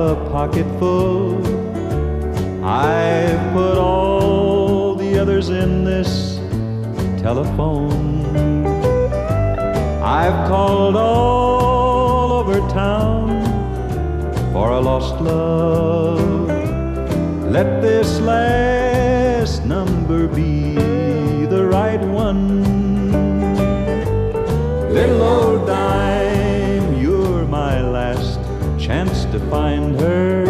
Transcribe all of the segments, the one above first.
a pocket full. I've put all the others in this telephone. I've called all over town for a lost love. Let this last number be the right one. Little old dime, you're my last chance to find her,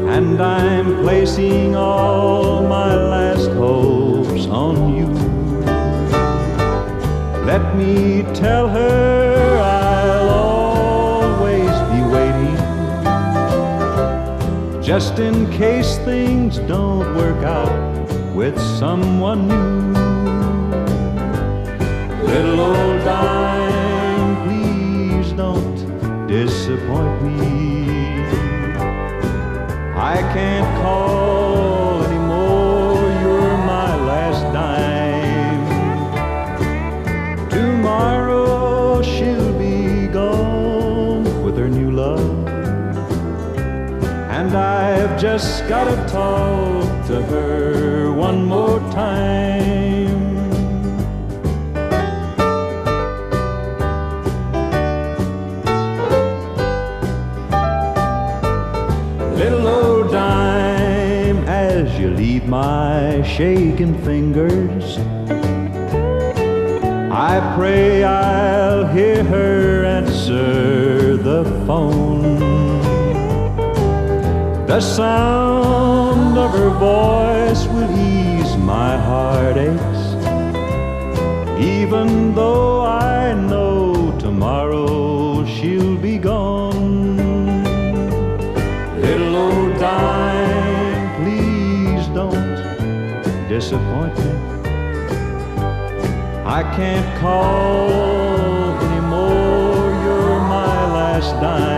and I'm placing all my last hopes on you. Let me tell her I'll always be waiting, just in case things don't work out with someone new. Little old dime, please don't disappoint me. I can't call anymore, you're my last dime. Tomorrow she'll be gone with her new love, and I've just gotta talk to her one more time. Little old dime, as you leave my shaking fingers, I pray I'll hear her answer the phone. The sound of her voice will ease my heartaches, even though I know tomorrow she'll be gone. Little old dime, please don't disappoint me. I can't call anymore, you're my last dime.